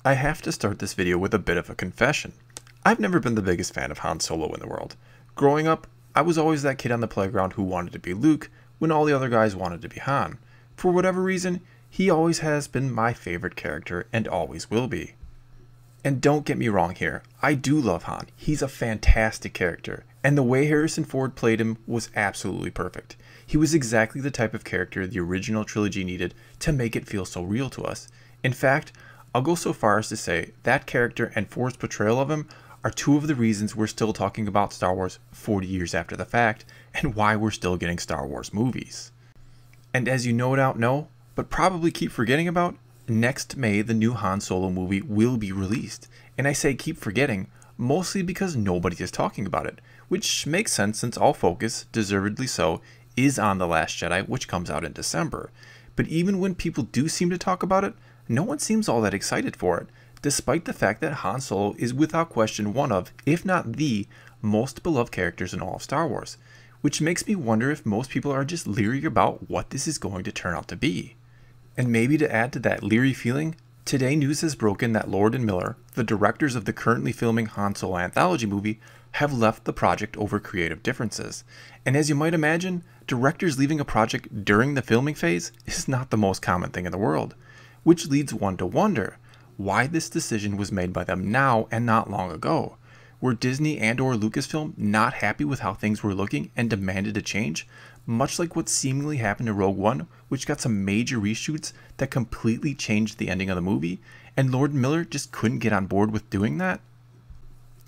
I have to start this video with a bit of a confession. I've never been the biggest fan of Han Solo in the world. Growing up, I was always that kid on the playground who wanted to be Luke when all the other guys wanted to be Han. For whatever reason, he always has been my favorite character and always will be. And don't get me wrong here, I do love Han. He's a fantastic character, and the way Harrison Ford played him was absolutely perfect. He was exactly the type of character the original trilogy needed to make it feel so real to us. In fact, I'll go so far as to say that character and Ford's portrayal of him are two of the reasons we're still talking about Star Wars 40 years after the fact, and why we're still getting Star Wars movies. And as you no doubt know, but probably keep forgetting about, next May the new Han Solo movie will be released. And I say keep forgetting, mostly because nobody is talking about it, which makes sense since all focus, deservedly so, is on The Last Jedi, which comes out in December. But even when people do seem to talk about it, no one seems all that excited for it, despite the fact that Han Solo is without question one of, if not the, most beloved characters in all of Star Wars, which makes me wonder if most people are just leery about what this is going to turn out to be. And maybe to add to that leery feeling, today news has broken that Lord and Miller, the directors of the currently filming Han Solo anthology movie, have left the project over creative differences. And as you might imagine, directors leaving a project during the filming phase is not the most common thing in the world, which leads one to wonder why this decision was made by them now and not long ago. Were Disney and or Lucasfilm not happy with how things were looking and demanded a change, much like what seemingly happened to Rogue One, which got some major reshoots that completely changed the ending of the movie, and Lord and Miller just couldn't get on board with doing that?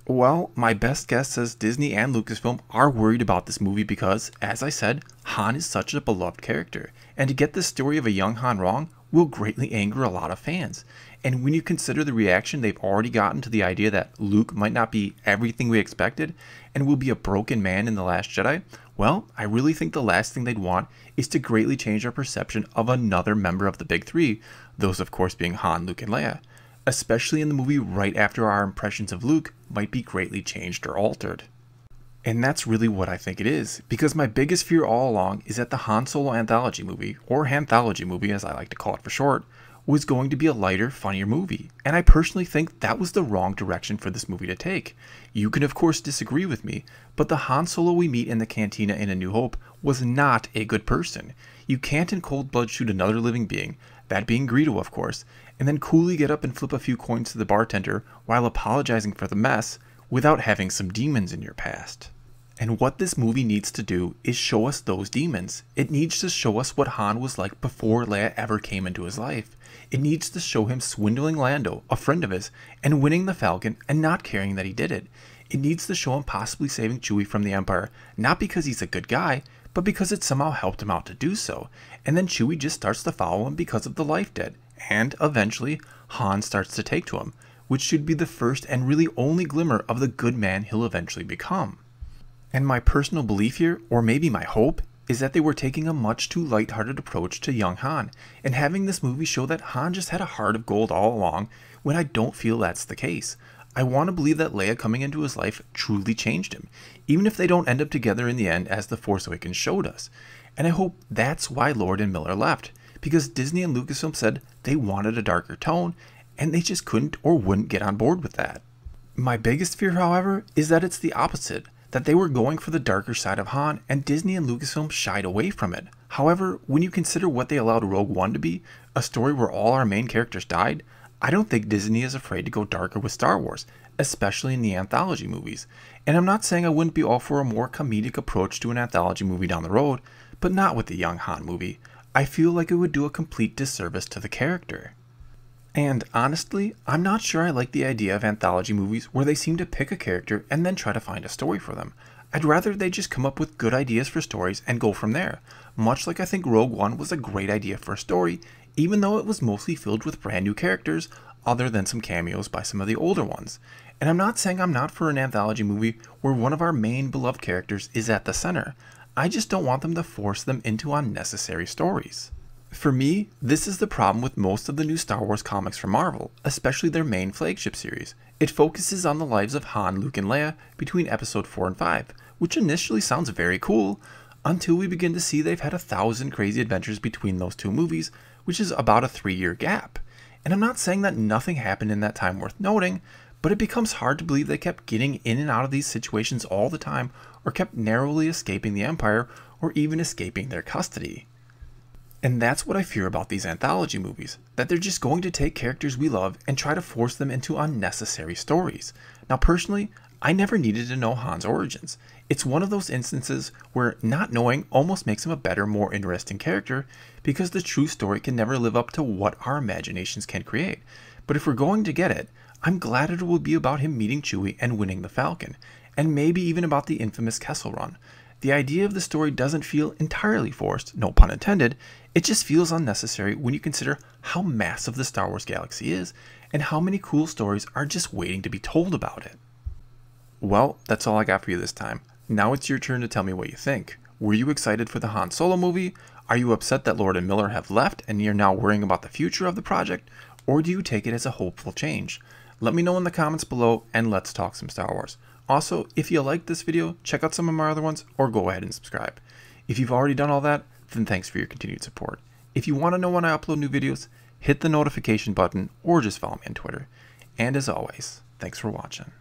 Well, my best guess says Disney and Lucasfilm are worried about this movie because, as I said, Han is such a beloved character, and to get the story of a young Han wrong will greatly anger a lot of fans. And when you consider the reaction they've already gotten to the idea that Luke might not be everything we expected and will be a broken man in The Last Jedi, well, I really think the last thing they'd want is to greatly change our perception of another member of the big three, those of course being Han, Luke, and Leia, especially in the movie right after our impressions of Luke might be greatly changed or altered. And that's really what I think it is, because my biggest fear all along is that the Han Solo anthology movie, or Hanthology movie as I like to call it for short, was going to be a lighter, funnier movie, and I personally think that was the wrong direction for this movie to take. You can of course disagree with me, but the Han Solo we meet in the cantina in A New Hope was not a good person. You can't in cold blood shoot another living being, that being Greedo of course, and then coolly get up and flip a few coins to the bartender while apologizing for the mess without having some demons in your past. And what this movie needs to do is show us those demons. It needs to show us what Han was like before Leia ever came into his life. It needs to show him swindling Lando, a friend of his, and winning the Falcon and not caring that he did it. It needs to show him possibly saving Chewie from the Empire, not because he's a good guy, but because it somehow helped him out to do so. And then Chewie just starts to follow him because of the life debt. And eventually, Han starts to take to him, which should be the first and really only glimmer of the good man he'll eventually become. And my personal belief here, or maybe my hope, is that they were taking a much too lighthearted approach to young Han, and having this movie show that Han just had a heart of gold all along, when I don't feel that's the case. I want to believe that Leia coming into his life truly changed him, even if they don't end up together in the end as The Force Awakens showed us. And I hope that's why Lord and Miller left, because Disney and Lucasfilm said they wanted a darker tone, and they just couldn't or wouldn't get on board with that. My biggest fear, however, is that it's the opposite, that they were going for the darker side of Han, and Disney and Lucasfilm shied away from it. However, when you consider what they allowed Rogue One to be, a story where all our main characters died, I don't think Disney is afraid to go darker with Star Wars, especially in the anthology movies. And I'm not saying I wouldn't be all for a more comedic approach to an anthology movie down the road, but not with the young Han movie. I feel like it would do a complete disservice to the character. And honestly, I'm not sure I like the idea of anthology movies where they seem to pick a character and then try to find a story for them. I'd rather they just come up with good ideas for stories and go from there, much like I think Rogue One was a great idea for a story, even though it was mostly filled with brand new characters other than some cameos by some of the older ones. And I'm not saying I'm not for an anthology movie where one of our main beloved characters is at the center. I just don't want them to force them into unnecessary stories. For me, this is the problem with most of the new Star Wars comics from Marvel, especially their main flagship series. It focuses on the lives of Han, Luke, and Leia between episode 4 and 5, which initially sounds very cool, until we begin to see they've had 1,000 crazy adventures between those two movies, which is about a 3-year gap. And I'm not saying that nothing happened in that time worth noting, but it becomes hard to believe they kept getting in and out of these situations all the time, or kept narrowly escaping the Empire, or even escaping their custody. And that's what I fear about these anthology movies, that they're just going to take characters we love and try to force them into unnecessary stories. Now personally, I never needed to know Han's origins. It's one of those instances where not knowing almost makes him a better, more interesting character, because the true story can never live up to what our imaginations can create. But if we're going to get it, I'm glad it will be about him meeting Chewie and winning the Falcon, and maybe even about the infamous Kessel Run. The idea of the story doesn't feel entirely forced, no pun intended. It just feels unnecessary when you consider how massive the Star Wars galaxy is, and how many cool stories are just waiting to be told about it. Well, that's all I got for you this time. Now it's your turn to tell me what you think. Were you excited for the Han Solo movie? Are you upset that Lord and Miller have left and you're now worrying about the future of the project? Or do you take it as a hopeful change? Let me know in the comments below, and let's talk some Star Wars. Also, if you liked this video, check out some of my other ones, or go ahead and subscribe. If you've already done all that, then thanks for your continued support. If you want to know when I upload new videos, hit the notification button or just follow me on Twitter. And as always, thanks for watching.